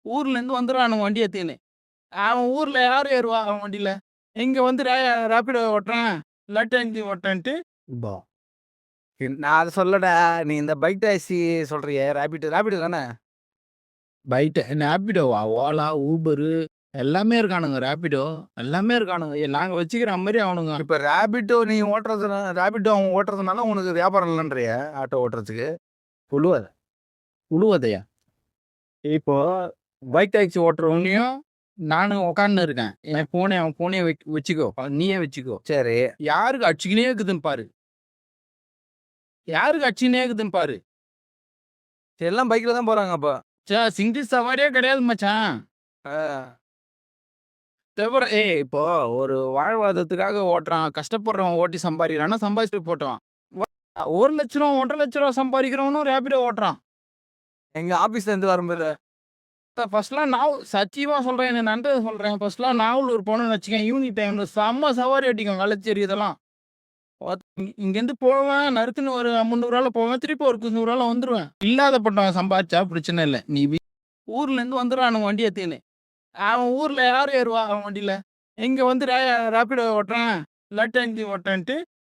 ஊர்லேருந்து வந்துருவானுங்க வண்டி ஏத்தின்னு. அவன் ஊர்ல யார் ஏறுவா அவன் வண்டியில? இங்க வந்து ராபிடோ ஓட்டுறான், லட்டாஞ்சி ஓட்டுறான்ட்டு. பா நான் அத சொல்லடா. நீ இந்த பைக் டாக்ஸி சொல்றியே ராபிடோ தானே? ராபிடோவா? ஓலா, ஊபரு எல்லாமே இருக்கானுங்க. ராபிடோ எல்லாமே இருக்கானுங்க. நாங்க வச்சுக்கிற மாரி அவனுங்க. இப்ப ராபிடோ நீ ராபிடோ அவன் ஓட்டுறதுனால உனக்கு வியாபாரம் இல்லன்றியா? ஆட்டோ ஓட்டுறதுக்கு. புழுவத புழுவதையா? இப்போ பைக் டாக்ஸி ஓட்டுறவனையும் நானும் உட்காந்துன்னு இருக்கேன். என் ஃபோனை அவன் ஃபோனையே வச்சுக்கோ. நீயே வச்சுக்கோ. சரி. யாருக்கு அடிச்சுக்கினே இருக்குதுன்னு பாரு. யாருக்கு அடிச்சுக்கினே இருக்குதுன்னு பாரு. எல்லாம் பைக்ல தான் போறாங்க அப்ப. சிங்கிள் சவாரியே கிடையாது மச்சான். ஆ. இப்போ ஒரு வாழ்வாதாரத்துக்காக ஓட்டுறான். கஷ்டப்படுறவன் ஓட்டி சம்பாதிக்கிறான்னா சம்பாதிச்சுட்டு போட்டுவான். 1,00,000 1,50,000 சம்பாதிக்கிறவனும் ரேபிடோ ஓட்டுறான். எங்க ஆபீஸ்ல இருந்து வரும்போது ஃபர்ஸ்ட்லாம் சத்தியமா சொல்றேன். என் நண்பரை சொல்றேன். ஃபர்ஸ்ட்லாம் நாவலூர் போனோம்னு வச்சுக்கேன். ஈவினிங் டைம்ல செம்ம சவாரி அடிக்கும். வேளச்சேரி இதெல்லாம். இங்கேருந்து போவேன். நறுக்குன்னு ஒரு 300 போவேன். திருப்பி ஒரு 200 வந்துருவேன். இல்லாதப்பட்டவன் சம்பாதிச்சா பிரச்சனை இல்ல. நீ ஊர்லேருந்து வந்துருவானுங்க வண்டி ஏத்தின்னு. அவன் ஊர்ல யார் ஏறுவா அவன் வண்டியில? இங்க வந்து ராபிடோ ஓட்டுறான், லட்டாஞ்சி ஓட்டுறான்ட்டு